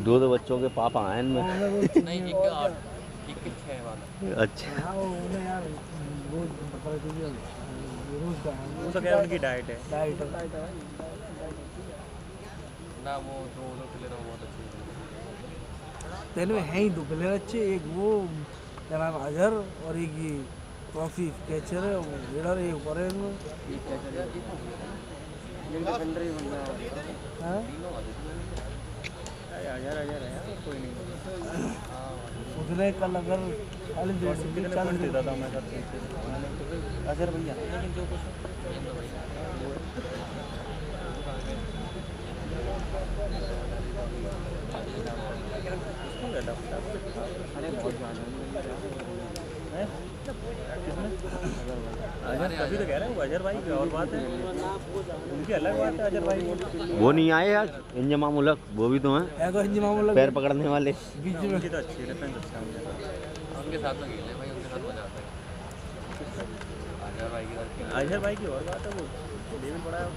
दो बच्चों के पापा आए इनमें। नहीं, एक 6 वाला। अच्छा, वो तो क्या उनकी डाइट है। ना वो दो प्लेयर बहुत अच्छे तेल में है ही 2 प्लेयर अच्छे, एक वो क्या नाम अजहर और एक ये ट्रॉफी कैचर है वो लीडर एक और है इनमें। हाँ? हजार है कोई नहीं। उसने कल अगर 40 देता था मैं अजहर भैया, लेकिन जो कुछ अजहर तभी तो कह रहा है वो अजहर भाई की और बात है, उनकी अलग बात है। अजहर भाई वो नहीं आए आज इंजमाम उलक, वो भी तो हैं तो हिंदी मामला पैर पकड़ने वाले। बीच में उनकी तो अच्छी डिफेंस अच्छा है। उनके साथ में खेले भाई, उनके साथ मजा आता है। अजहर भाई की और बात है, वो लेवल बड़ा है।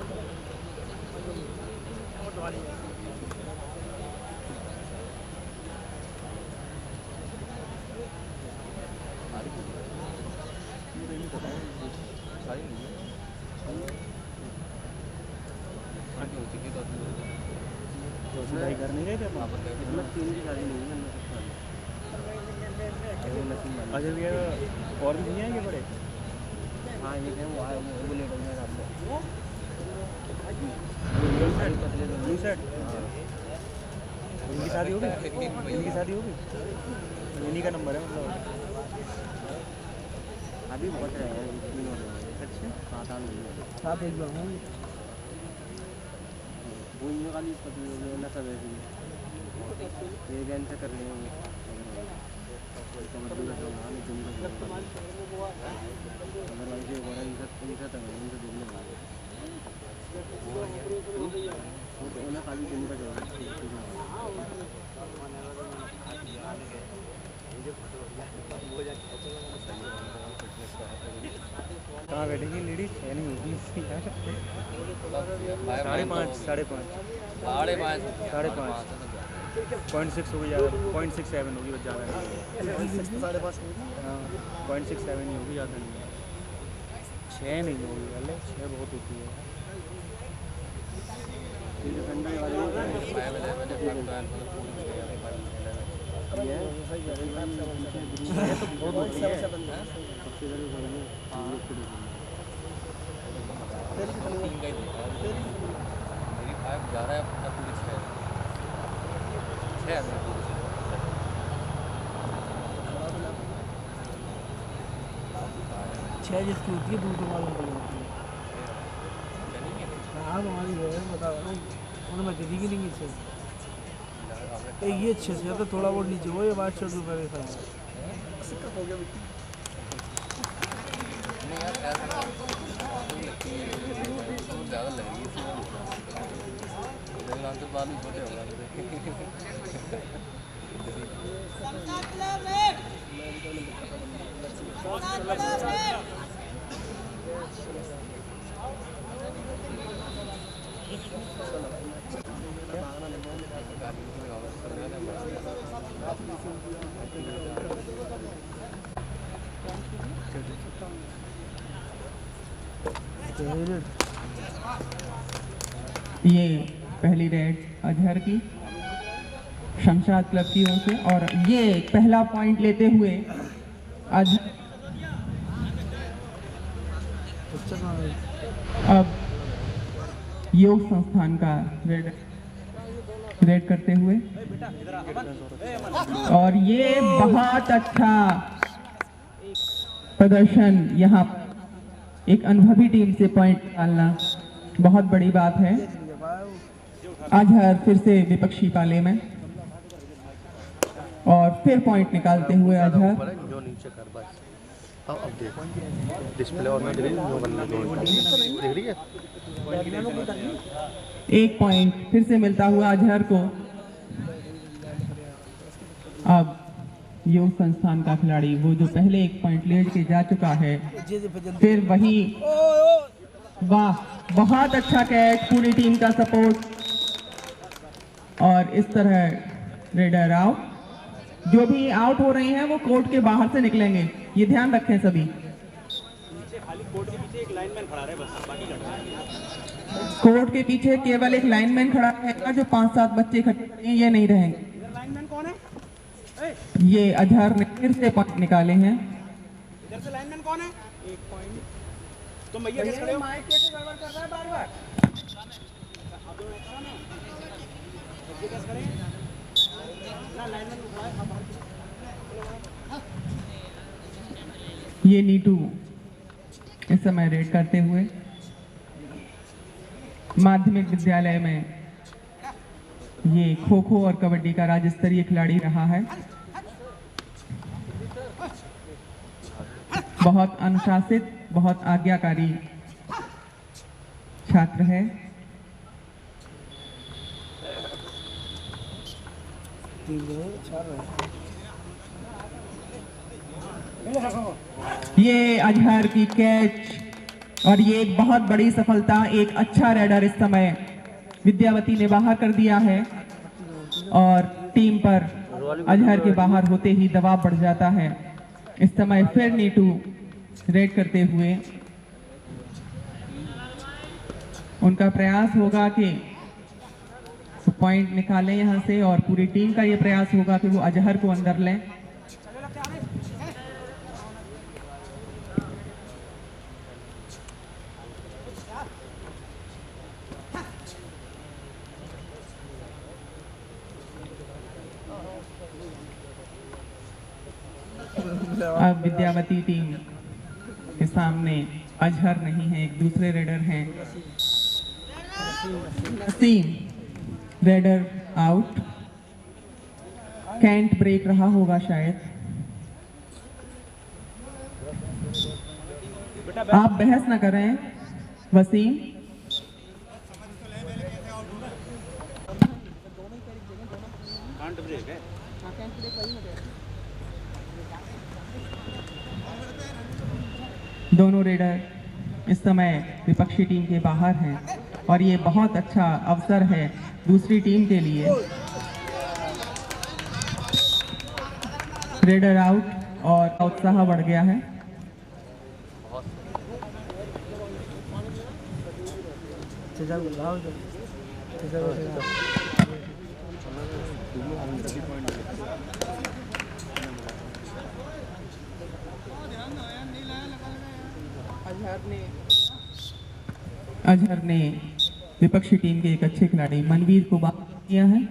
भाई घर नहीं गए थे वहाँ पर? अजय भैया और भी भैया हैं क्या बड़े? हाँ ये है वो आया वो लेट हो गया आपको ब्लू शर्ट इनकी शादी हो गई? इनकी शादी हो गई? इन्हीं का नंबर है मतलब? अभी बहुत रहे हैं। अच्छा 7 साल एक बार वो इन वाली पति हो गया ना सब ऐसे ये जैन से कर रहे हैं कमर का नाम तुम का अदरवाइज ये बड़ा इनका तो इनसे देखने वाला वो ना खाली तुम का जवाब कहाँ बैठेंगी लेडीज? है नहीं होगी 0.6 होगी ज़्यादा, 0.67 होगी बस ज़्यादा नहीं। 5.5 हाँ 0.67 ही होगी, ज़्यादा नहीं। 6 नहीं होगी पहले, 6 बहुत होती है। तो बहुत होती है। मेरी 5 11 है पूरी 6 है। छः जिसकी होती है दूध मालूम पड़ी होती है। हाँ हमारी है बता रहा हूँ उन्होंने मैं दीदी की नहीं छः एक ये 6 से तो थोड़ा बहुत नीचे वो ये 500 रुपये का है। ज़्यादा लग रही है तो बाद में छोटे ये पहली रेड अजहर की शमशाद क्लब की ओर से, और ये पहला पॉइंट लेते हुए अजहर अब योग संस्थान का रेड करते हुए, और ये बहुत अच्छा प्रदर्शन। यहाँ एक अनुभवी टीम से पॉइंट निकालना बहुत बड़ी बात है। अजहर फिर से विपक्षी पाले में और फिर पॉइंट निकालते हुए अजहर जो नीचे कर बस अब देख डिस्प्ले और में देख रही है। एक पॉइंट फिर से मिलता हुआ अजहर को। अब योग संस्थान का खिलाड़ी वो जो पहले एक पॉइंट ले के जा चुका है, फिर वही, वाह बहुत अच्छा कैच, पूरी टीम का सपोर्ट। और इस तरह रेडर आउट। जो भी आउट हो रहे हैं वो कोर्ट के बाहर से निकलेंगे, ये ध्यान रखें सभी। कोर्ट के पीछे केवल एक लाइनमैन खड़ा रहेगा, जो 5-7 बच्चे इकट्ठे हैं ये नहीं रहेंगे। लाइनमैन कौन है? ये अजहर ने फिर से पॉइंट निकाले हैं। इधर से लाइनमैन कौन है? 1 पॉइंट। तुम भैया किस खड़े हो? माइक कैसे गड़बड़ कर रहा है बार-बार? आप दोनों एक ना। बच्चे कैसे खड़े हैं? ना लाइनमैन उठाए आप बाहर। ये नीटू इस समय रेड करते हुए माध्यमिक विद्यालय में ये खो खो और कबड्डी का राज्य स्तरीय खिलाड़ी रहा है। बहुत अनुशासित, बहुत आज्ञाकारी छात्र है। ये अजहर की कैच और ये एक बहुत बड़ी सफलता। एक अच्छा रेडर इस समय विद्यावती ने बाहर कर दिया है और टीम पर अजहर के बाहर होते ही दबाव बढ़ जाता है। इस समय फिर नीटू रेड करते हुए उनका प्रयास होगा कि पॉइंट निकालें यहां से, और पूरी टीम का ये प्रयास होगा कि वो अजहर को अंदर लें। अब विद्यावती टीम के सामने अजहर नहीं है, एक दूसरे रेडर हैं। Wasim raider out, cant break रहा होगा शायद। आप बहस न करें वसीम। दोनों रेडर इस समय विपक्षी टीम के बाहर हैं और ये बहुत अच्छा अवसर है दूसरी टीम के लिए। रेडर आउट और उत्साह बढ़ गया है। अजहर ने विपक्षी टीम के एक अच्छे खिलाड़ी मनवीर को बाहर किया है।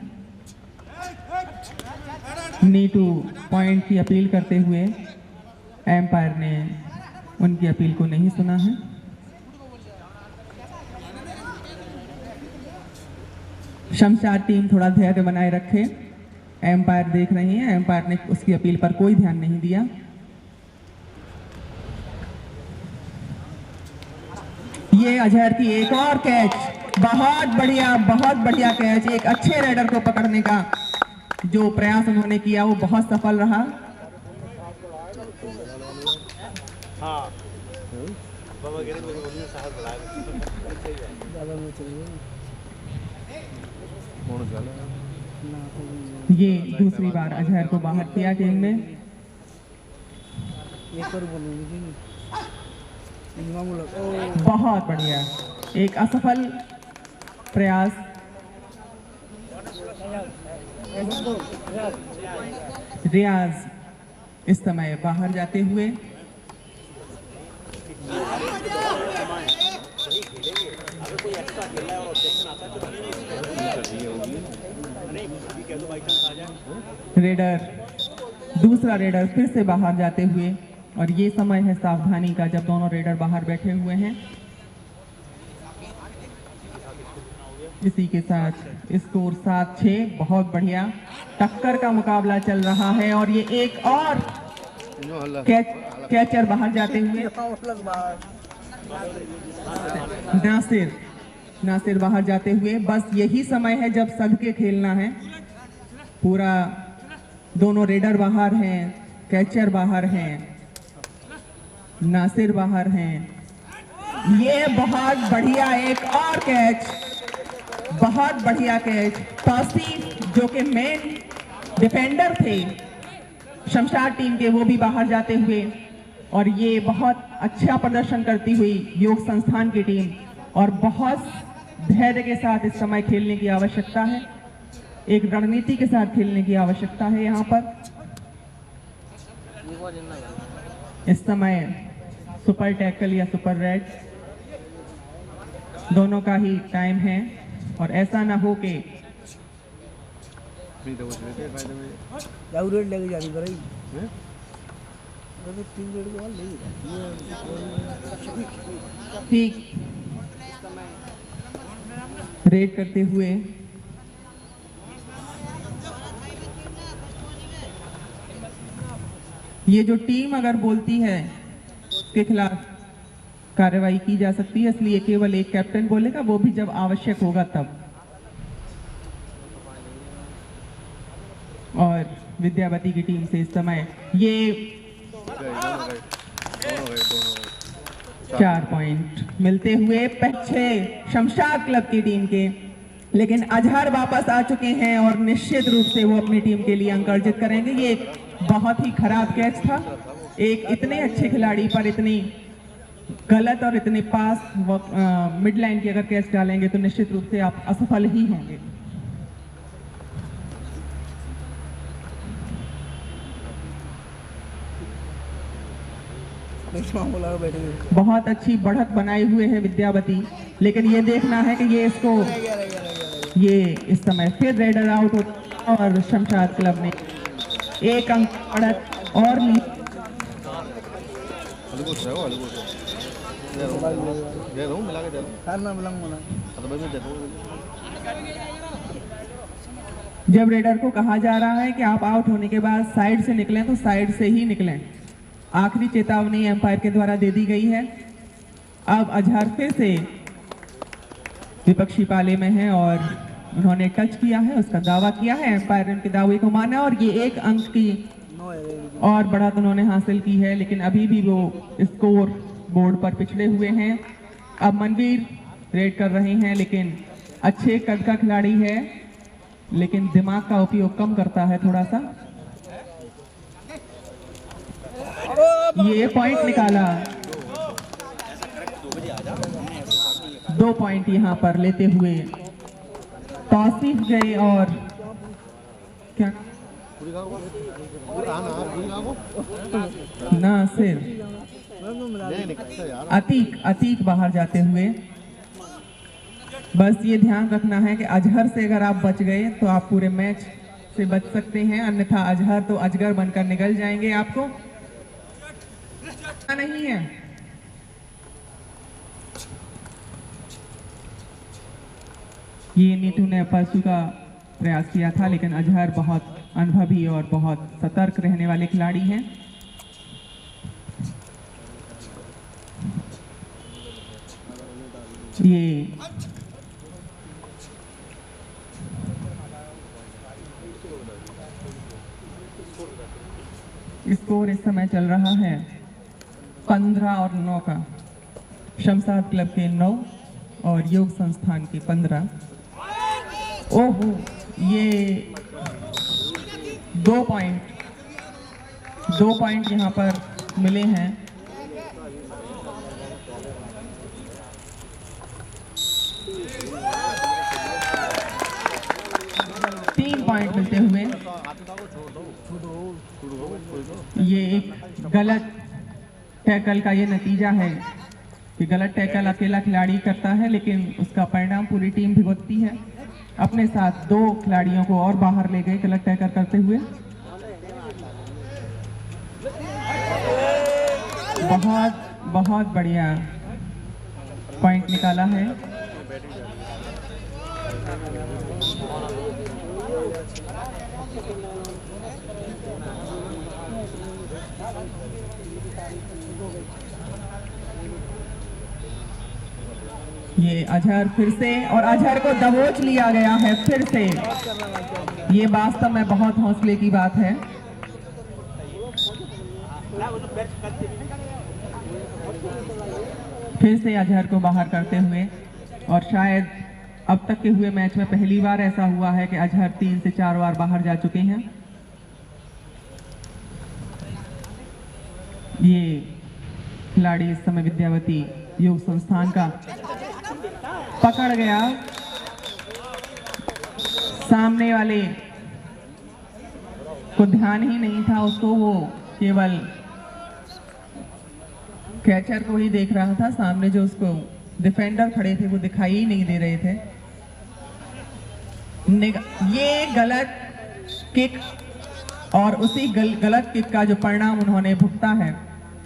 नीटू पॉइंट की अपील करते हुए एम्पायर ने उनकी अपील को नहीं सुना है। शमशाद टीम थोड़ा धैर्य बनाए रखे, एम्पायर देख रही हैं। एम्पायर ने उसकी अपील पर कोई ध्यान नहीं दिया। ये अजहर की एक और कैच, बहुत बढ़िया कैच। एक अच्छे रेडर को पकड़ने का जो प्रयास उन्होंने किया वो बहुत सफल रहा। ये दूसरी बार अजहर को बाहर किया टीम ने। बहुत बढ़िया, एक असफल प्रयास। रियाज इस समय बाहर जाते हुए। रेडर, दूसरा रेडर फिर से बाहर जाते हुए, और ये समय है सावधानी का जब दोनों रेडर बाहर बैठे हुए हैं। इसी के साथ स्कोर 7-6। बहुत बढ़िया टक्कर का मुकाबला चल रहा है, और ये एक और कैचर बाहर जाते हुए। नासिर बाहर जाते हुए। बस यही समय है जब सद के खेलना है। पूरा दोनों रेडर बाहर हैं, कैचर बाहर हैं, नासिर बाहर हैं। ये बहुत बढ़िया एक और कैच, बहुत बढ़िया कैच। तौसीफ जो कि मेन डिफेंडर थे शमशाद टीम के, वो भी बाहर जाते हुए, और ये बहुत अच्छा प्रदर्शन करती हुई योग संस्थान की टीम। और बहुत धैर्य के साथ इस समय खेलने की आवश्यकता है, एक रणनीति के साथ खेलने की आवश्यकता है। यहाँ पर इस समय सुपर टैकल या सुपर रेड दोनों का ही टाइम है, और ऐसा ना हो कि जाऊ रेड लेके जानी पड़ेगी। तो 3 रेड के बाद ले ठीक रेड करते हुए ये जो टीम अगर बोलती है उसके खिलाफ कार्रवाई की जा सकती है, इसलिए केवल एक कैप्टन बोलेगा, वो भी जब आवश्यक होगा तब। और विद्यावती की टीम से इस समय ये 4 पॉइंट मिलते हुए पीछे शमशाद क्लब की टीम के, लेकिन अजहर वापस आ चुके हैं और निश्चित रूप से वो अपनी टीम के लिए अंक अर्जित करेंगे। ये एक बहुत ही खराब कैच था, एक इतने अच्छे खिलाड़ी पर इतनी गलत और इतने पास मिड लाइन की अगर कैच डालेंगे तो निश्चित रूप से आप असफल ही होंगे। बहुत अच्छी बढ़त बनाए हुए है विद्यावती, लेकिन ये देखना है कि ये इसको ये इस समय फिर रेडर आउट होता और शमशाद क्लब ने एक अंक बढ़त और ली। जब रेडर को कहा जा रहा है कि आप आउट होने के बाद साइड से निकलें तो साइड से ही निकलें, आखिरी चेतावनी एम्पायर के द्वारा दे दी गई है। अब अजहर फिर से विपक्षी पाले में है और उन्होंने टच किया है, उसका दावा किया है, एम्पायर ने उनके दावे को माना और ये एक अंक की और बढ़त उन्होंने हासिल की है, लेकिन अभी भी वो स्कोर बोर्ड पर पिछड़े हुए हैं। अब मनवीर रेड कर रहे हैं, लेकिन अच्छे कद का खिलाड़ी है, लेकिन दिमाग का उपयोग कम करता है थोड़ा सा। ये पॉइंट निकाला, 2 पॉइंट यहाँ पर लेते हुए तौसीफ गए और क्या नासिर अतीक बाहर जाते हुए। बस ये ध्यान रखना है कि अजहर से अगर आप बच गए तो आप पूरे मैच से बच सकते हैं, अन्यथा अजहर तो अजगर बनकर निकल जाएंगे, आपको नहीं है। ये नीतू ने परसों का प्रयास किया था, लेकिन अजहर बहुत अनुभवी और बहुत सतर्क रहने वाले खिलाड़ी हैं। ये स्कोर इस समय चल रहा है 15 और 9 का, शमशाद क्लब के 9 और योग संस्थान के 15। ओहो, ये 2 पॉइंट यहाँ पर मिले हैं। पॉइंट मिलते हुए ये एक गलत टैकल का ये नतीजा है कि गलत टैकल अकेला खिलाड़ी करता है, लेकिन उसका परिणाम पूरी टीम भुगतती है। अपने साथ 2 खिलाड़ियों को और बाहर ले गए गलत टैकल करते हुए। बहुत बढ़िया पॉइंट निकाला है। ये अजहर फिर से, और अजहर को दबोच लिया गया है फिर से। ये वास्तव में बहुत हौसले की बात है। फिर से अजहर को बाहर करते हुए, और शायद अब तक के हुए मैच में पहली बार ऐसा हुआ है कि अजहर 3 से 4 बार बाहर जा चुके हैं। ये खिलाड़ी इस समय विद्यावती योग संस्थान का पकड़ गया, सामने वाले को ध्यान ही नहीं था उसको, वो केवल कैचर को ही देख रहा था। सामने जो उसको डिफेंडर खड़े थे वो दिखाई ही नहीं दे रहे थे। ये गलत किक और उसी गलत किक का जो परिणाम उन्होंने भुगता है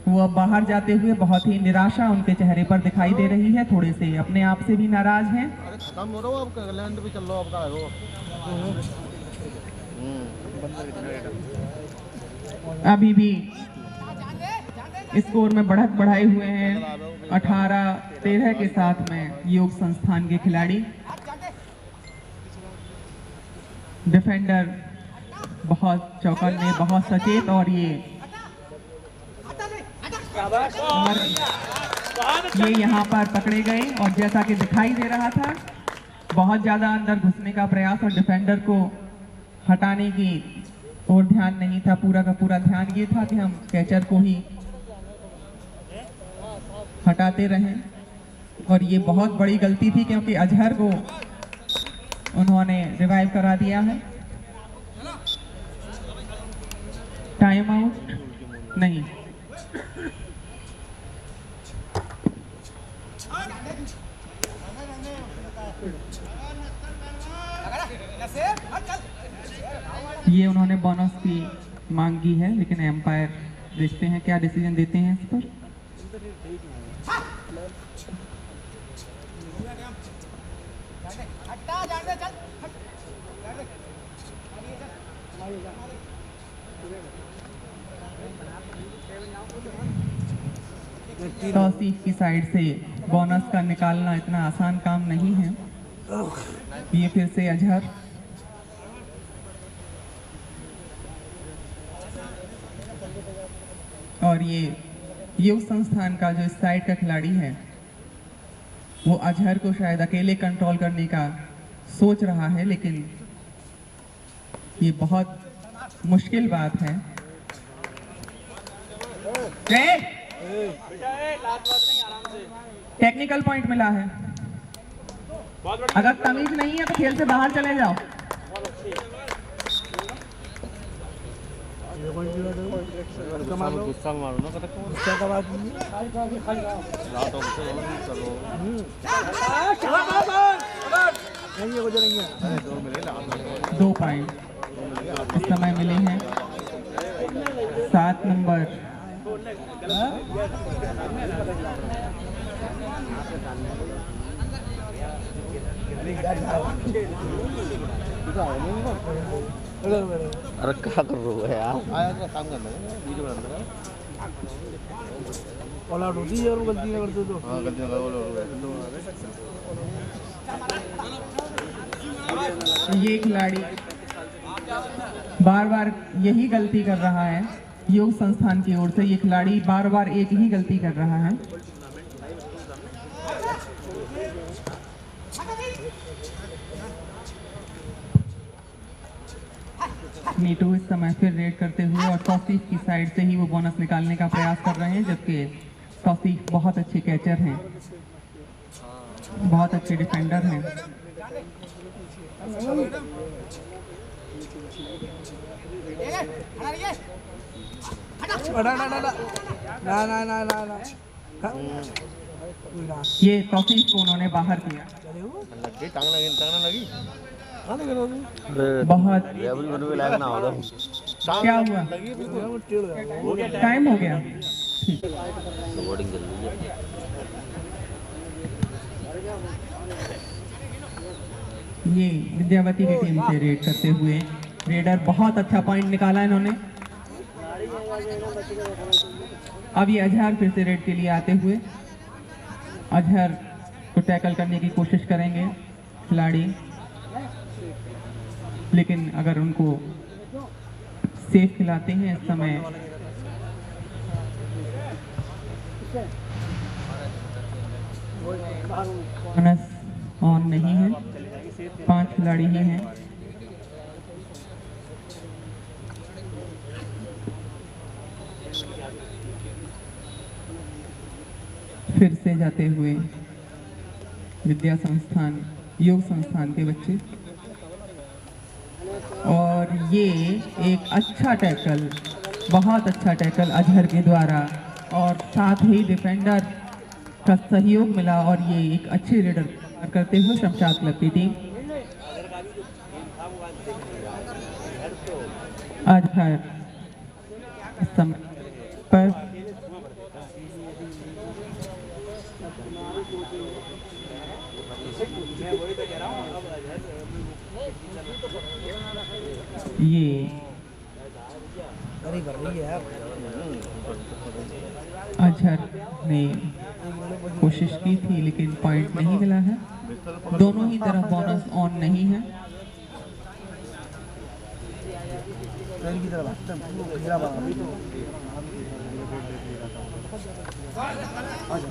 वो अब बाहर जाते हुए बहुत ही निराशा उनके चेहरे पर दिखाई दे रही है। थोड़े से अपने आप से भी नाराज हैं। खत्म हो रहा आपका लैंड पे चल रहा आपका है वो। अभी भी स्कोर में बढ़त बढ़ाए हुए हैं 18-13 के साथ में योग संस्थान के खिलाड़ी। डिफेंडर बहुत चौकन्ने, बहुत सचेत और ये यहाँ पर पकड़े गए और जैसा कि दिखाई दे रहा था बहुत ज्यादा अंदर घुसने का प्रयास और डिफेंडर को हटाने की और ध्यान नहीं था। पूरा का पूरा ध्यान ये था कि हम कैचर को ही हटाते रहें और ये बहुत बड़ी गलती थी क्योंकि अजहर को उन्होंने रिवाइव करा दिया है। टाइम आउट नहीं। ये उन्होंने बोनस की मांग की है लेकिन एम्पायर देखते हैं क्या डिसीजन देते हैं इस पर। तौसीफ की साइड से बोनस का निकालना इतना आसान काम नहीं है। ये फिर से अजहर, और ये योग संस्थान का जो इस साइड का खिलाड़ी है वो अजहर को शायद अकेले कंट्रोल करने का सोच रहा है, लेकिन ये बहुत मुश्किल बात है। टेक्निकल पॉइंट मिला है। अगर तमीज नहीं है तो खेल से बाहर चले जाओ। गुस्सा मारो ना दो पॉइंट इस समय मिले हैं। 7 नंबर अरे क्या कर रहे हो यार? आया तो काम करना है, वीडियो बनाना है। ऑल आउट होती है और गलती ना करते तो। हाँ गलती ना करो। ये खिलाड़ी बार बार यही गलती कर रहा है। योग संस्थान की ओर से ये खिलाड़ी बार बार एक ही गलती कर रहा है। नीटू इस समय फिर रेड करते हुए और तौसीफ की साइड से ही वो बोनस निकालने का प्रयास कर रहे हैं, जबकि तौसीफ बहुत अच्छे कैचर हैं, बहुत अच्छे डिफेंडर हैं। ये तौसीफ को उन्होंने बाहर किया। बहुत क्या हुआ? टाइम हो गया। ये विद्यावती की टीम से रेड करते हुए रेडर बहुत अच्छा पॉइंट निकाला इन्होंने। अब ये अजहर फिर से रेड के लिए आते हुए अजहर को टैकल करने की कोशिश करेंगे खिलाड़ी, लेकिन अगर उनको सेफ खिलाते हैं इस समय बोनस ऑन नहीं है, 5 खिलाड़ी ही हैं। फिर से जाते हुए विद्या संस्थान योग संस्थान के बच्चे, और ये एक अच्छा टैकल, बहुत अच्छा टैकल अजहर के द्वारा, और साथ ही डिफेंडर का सहयोग मिला, और ये एक अच्छे रेडर करते हुए शमशाद क्लब की टीम। अजहर इस समय पर ये अजहर ने कोशिश की थी लेकिन पॉइंट नहीं मिला है। दोनों ही तरफ बोनस ऑन नहीं है।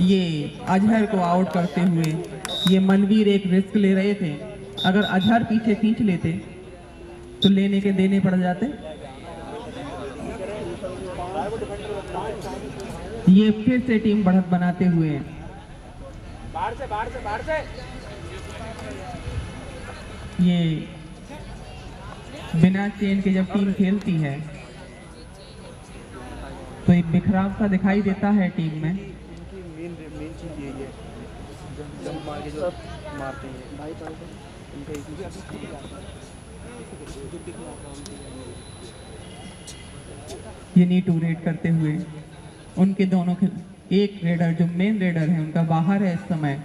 ये अजहर को आउट करते हुए ये मनवीर एक रिस्क ले रहे थे। अगर अजहर पीछे खींच लेते तो लेने के देने पड़ जाते। ये फिर से टीम बढ़त बनाते हुए बाहर से ये बिना चेन के जब टीम खेलती है तो एक बिखराव सा दिखाई देता है टीम में। मेन चीज यही है, जब मार के जो मारते हैं ये नीटू रेड करते हुए उनके दोनों एक रेडर जो मेन रेडर है उनका बाहर है इस समय।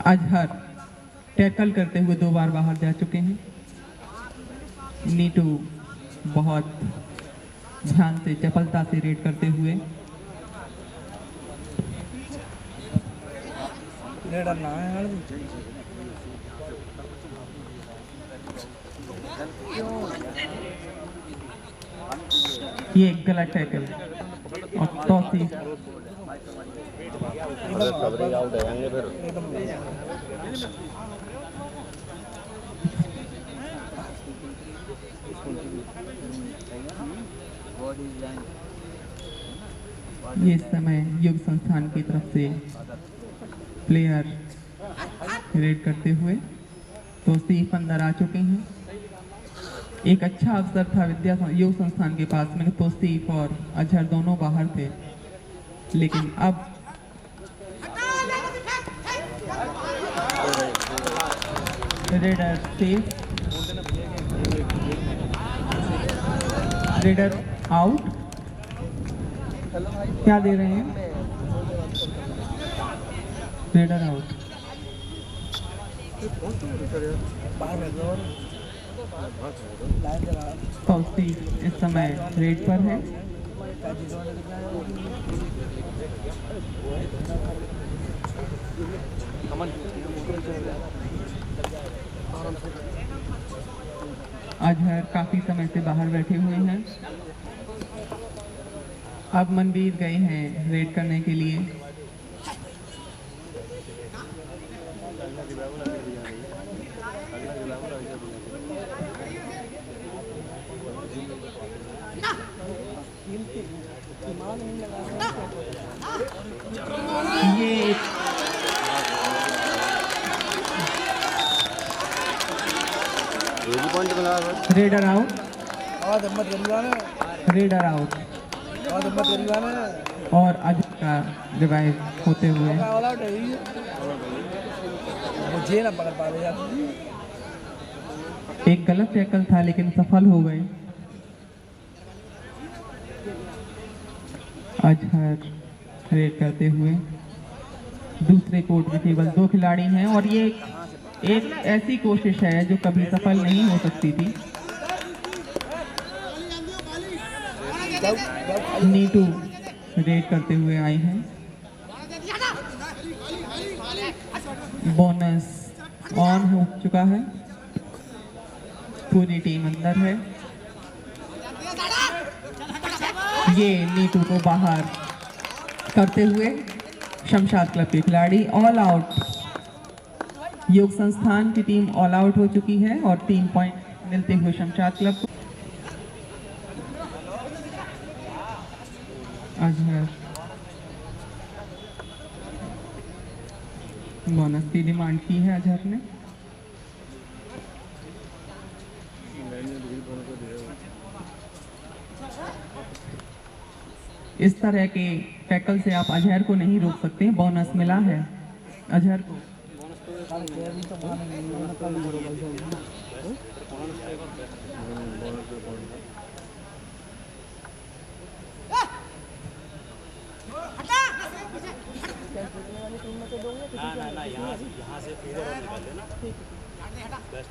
अजहर टैकल करते हुए 2 बार बाहर जा चुके हैं। नीटू बहुत ध्यान से चपलता से रेड करते हुए ये एक गलत टैकल और टॉसी आउट आएंगे फिर। ये समय योग संस्थान की तरफ से प्लेयर रेड करते हुए तो सीफ अंदर आ चुके हैं। एक अच्छा अवसर था विद्या योग संस्थान के पास में, तो सीफ और अजहर दोनों बाहर थे, लेकिन अब रेडर सेफ, रेडर आउट। क्या दे रहे हैं? Raider out. कौशी इस समय रेड पर है। अजहर काफी समय से बाहर बैठे हुए हैं। अब मनवीर गए हैं रेड करने के लिए। ये रेडर आउट, रेडर आउट और अजहर का रिवाइव होते हुए एक गलत टैकल था लेकिन सफल हो गए। अजहर रेड करते हुए दूसरे कोर्ट में केवल 2 खिलाड़ी हैं और ये एक ऐसी कोशिश है जो कभी सफल नहीं हो सकती थी। नीटू रेड करते हुए आए हैं। बोनस ऑन हो चुका है, पूरी टीम अंदर है। ये नीटू को बाहर करते हुए शमशाद क्लब के खिलाड़ी ऑल आउट। योग संस्थान की टीम ऑल आउट हो चुकी है और 3 पॉइंट मिलते हुए शमशाद क्लब को। अजहर बोनस की डिमांड की है अजहर ने। इस तरह के टैकल से आप अजहर को नहीं रोक सकते। बोनस मिला है अजहर को। ना यहाँ से फीडर और निकाल लेना। बेस्ट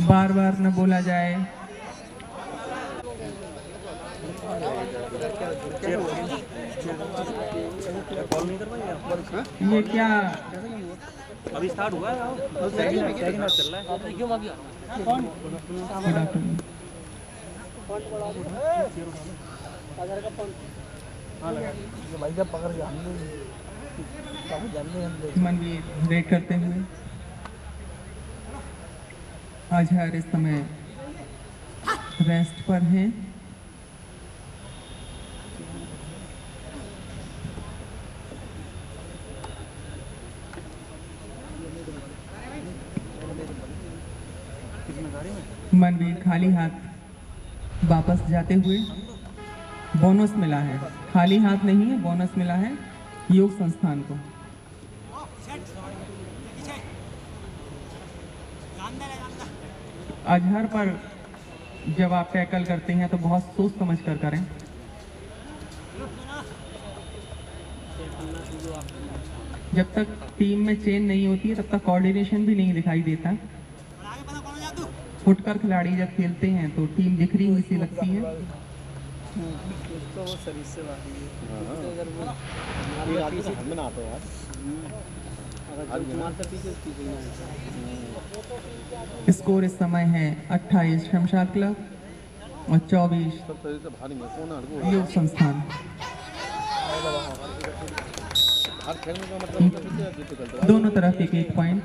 बार बार न बोला जाए। ये क्या अभी स्टार्ट हुआ है, सेकंड चल रहा है। क्यों भाग गया? कौन? मनवीर रेड करते हुए। अजहर इस समय रेस्ट पर हैं। मनवीर खाली हाथ वापस जाते हुए। बोनस मिला है, खाली हाथ नहीं है, बोनस मिला है योग संस्थान को। अजहर पर जब आप टैकल करते हैं तो बहुत सोच समझ कर करें। जब तक टीम में चेन नहीं होती है तब तक कोऑर्डिनेशन भी नहीं दिखाई देता। फुटकर खिलाड़ी जब खेलते हैं तो टीम बिखरी हुई सी लगती है। स्कोर इस समय है 28 शमशाद क्लब और 24 योग संस्थान। दोनों तरफ एक पॉइंट।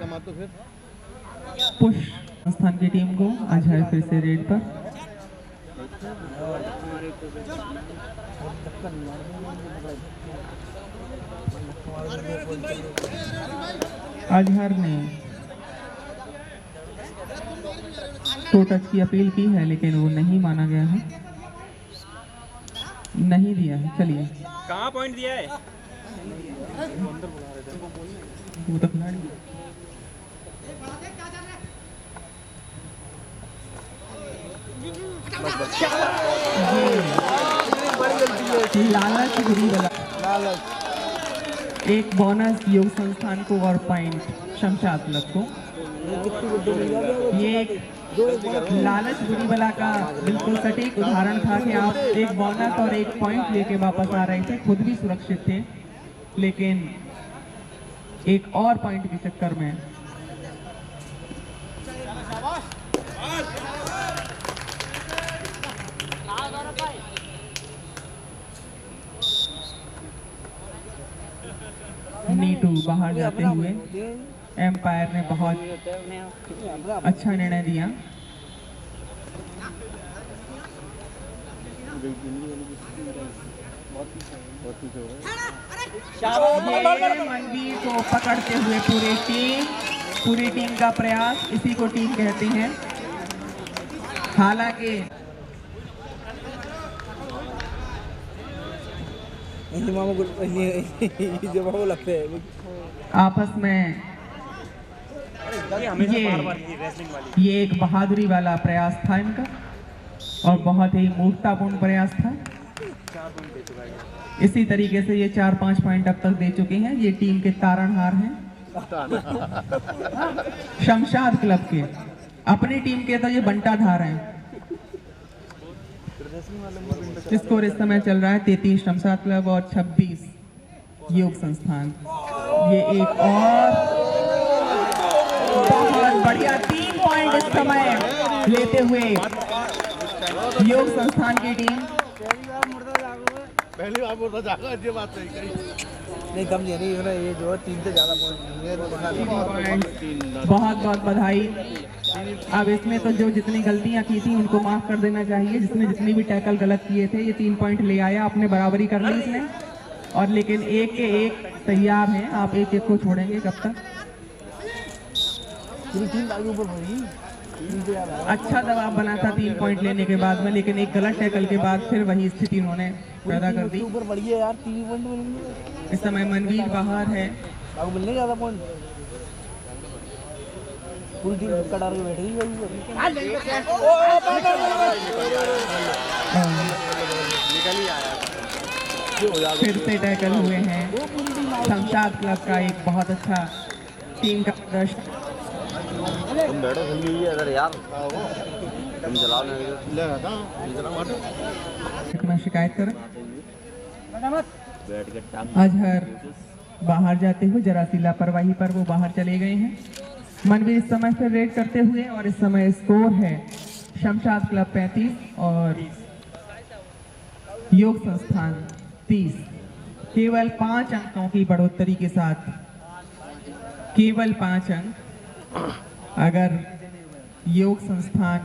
पुश संस्थान की टीम को। अजहर फिर से रेड पर। अजहर ने टो टच की अपील की है लेकिन वो नहीं माना गया है, नहीं दिया है। चलिए कहाँ पॉइंट दिया है? वो तो खिलाड़ी लालच बुरी बला। एक बोनस योग संस्थान को और पॉइंट शमशाद क्लब को। ये एक लालच बुरी बला का बिल्कुल सटीक उदाहरण था कि आप एक बोनस और एक पॉइंट लेके वापस आ रहे थे, खुद भी सुरक्षित थे, लेकिन एक और पॉइंट के चक्कर में नीटू बाहर जाते हुए एम्पायर ने बहुत अच्छा निर्णय दिया। ये मनवीर को पकड़ते हुए पूरी टीम का प्रयास, इसी को टीम कहते हैं। हालांकि आपस में ये एक बहादुरी वाला प्रयास था इनका और बहुत ही मूर्खतापूर्ण प्रयास था। इसी तरीके से ये 4-5 पॉइंट अब तक दे चुके हैं। ये टीम के तारणहार हैं शमशाद क्लब के। अपनी टीम के तो ये बंटाधार हैं। स्कोर इस समय चल रहा है 33 शमशाद क्लब और 26 योग संस्थान। ये एक और बहुत बढ़िया 3 पॉइंट इस समय लेते हुए योग संस्थान की टीम। पहली बार बोलता जागा, ये बात सही कही। नहीं कम नहीं है ना, ये जो है 3 से ज़्यादा पॉइंट नहीं है, तो बहुत बहुत बधाई। अब इसमें तो जो जितनी गलतियां की थी उनको माफ कर देना चाहिए। जिसने जितनी भी टैकल गलत किए थे, ये 3 पॉइंट ले आया, अपने बराबरी कर ली इसने। और लेकिन एक के एक तैयार हैं, आप एक एक को छोड़ेंगे कब तक? पूरी टीम आगे ऊपर बढ़ी। अच्छा दबाव बना था 3 पॉइंट लेने के बाद में, लेकिन एक गलत टैकल के बाद फिर वही स्थिति उन्होंने पैदा कर दी। ऊपर बढ़ी है यार, 3 पॉइंट मिलेंगे। इस समय मनवीर बाहर है। आगे मिलने ज़्यादा पॉइंट। पूरी टीम धक्का डाल के बैठी हुई है। फिर से टैकल हुए हैं। शमशाद क्लब का एक बहुत अच्छा टीम का प्रदर्शन। तुम बैठो जल्दी इधर यार, तुम चलाओ ना मैं शिकायत करूं? बैठ के टांग। अजहर बाहर जाते हुए जरा सी लापरवाही पर वो बाहर चले गए हैं। मनवीर इस समय फिर रेड करते हुए, और इस समय स्कोर है शमशाद क्लब 35 और योग संस्थान 30। केवल 5 अंकों की बढ़ोतरी के साथ, केवल 5 अंक। अगर योग संस्थान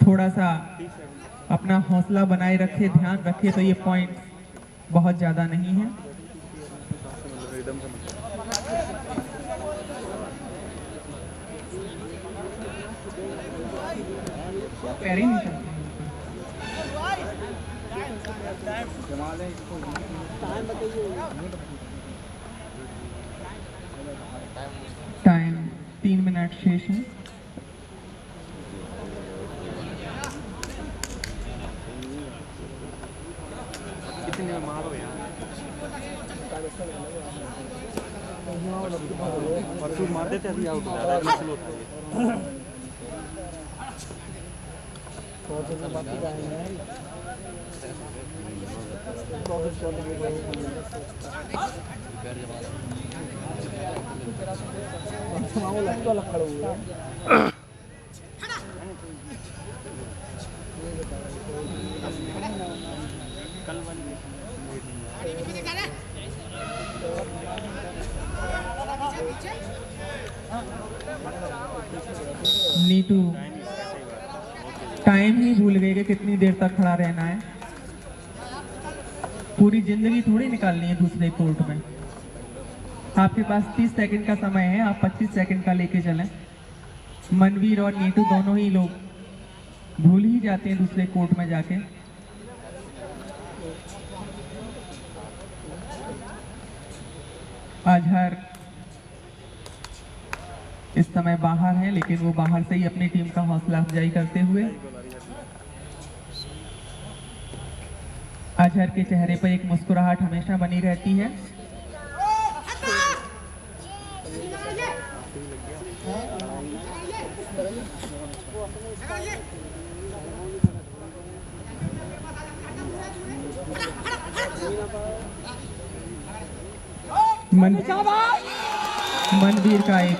थोड़ा सा अपना हौसला बनाए रखे, ध्यान रखे, तो ये पॉइंट बहुत ज़्यादा नहीं है। पैर ही नहीं चलते। टाइम 3 मिनट शेष है। मार देते अभी आउट हो जा रहा है। नीतू टाइम ही भूल गए कि कितनी देर तक खड़ा रहना है। पूरी जिंदगी थोड़ी निकालनी है दूसरे कोर्ट में। आपके पास 30 सेकंड का समय है, आप 25 सेकंड का लेके चलें। मनवीर और नीतू दोनों ही लोग भूल ही जाते हैं दूसरे कोर्ट में जाके। अजहर इस समय बाहर है, लेकिन वो बाहर से ही अपनी टीम का हौसला अफजाई करते हुए। अजहर के चेहरे पर एक मुस्कुराहट हमेशा बनी रहती है। मनवीर का एक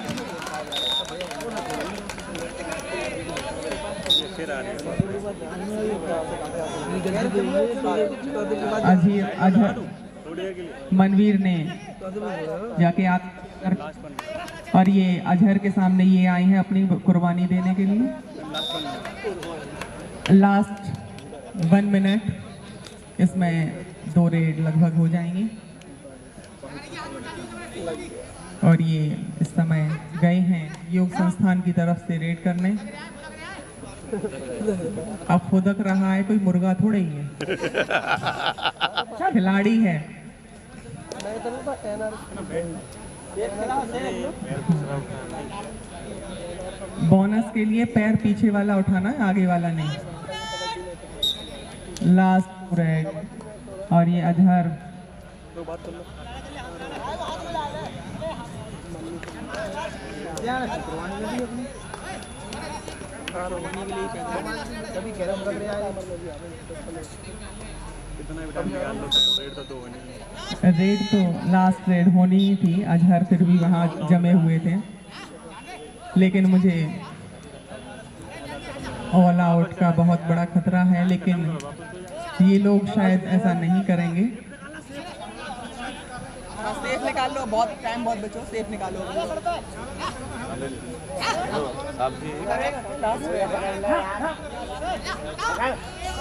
अजहर मनवीर ने जाके और ये अजहर के सामने ये आए हैं अपनी कुर्बानी देने के लिए। लास्ट 1 मिनट, इसमें 2 रेड लगभग हो जाएंगी और ये इस समय गए हैं योग संस्थान की तरफ से रेड करने। अब खुदक रहा है, कोई मुर्गा थोड़े ही है, खिलाड़ी है। बोनस के लिए पैर पीछे वाला उठाना है, आगे वाला नहीं। लास्ट रेड और ये अजहर रेड तो लास्ट रेड होनी ही थी। अजहर फिर भी वहाँ जमे हुए थे, लेकिन मुझे ऑल आउट का बहुत बड़ा खतरा है, लेकिन ये लोग शायद ऐसा नहीं करेंगे। सेफ निकाल लो, बहुत टाइम बहुत बचो, सेफ निकालो।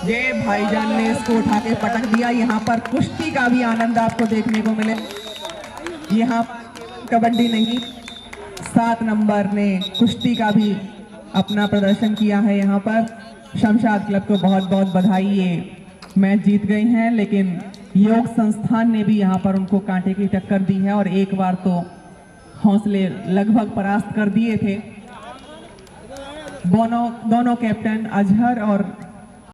ये भाईजान ने इसको उठा के पटक दिया। यहाँ पर कुश्ती का भी आनंद आपको देखने को मिले। यहाँ कबड्डी नहीं, 7 नंबर ने कुश्ती का भी अपना प्रदर्शन किया है। यहाँ पर शमशाद क्लब को बहुत बहुत बधाई, ये मैच जीत गए हैं, लेकिन योग संस्थान ने भी यहाँ पर उनको कांटे की टक्कर दी है और एक बार तो हौसले लगभग परास्त कर दिए थे। दोनों कैप्टन अजहर और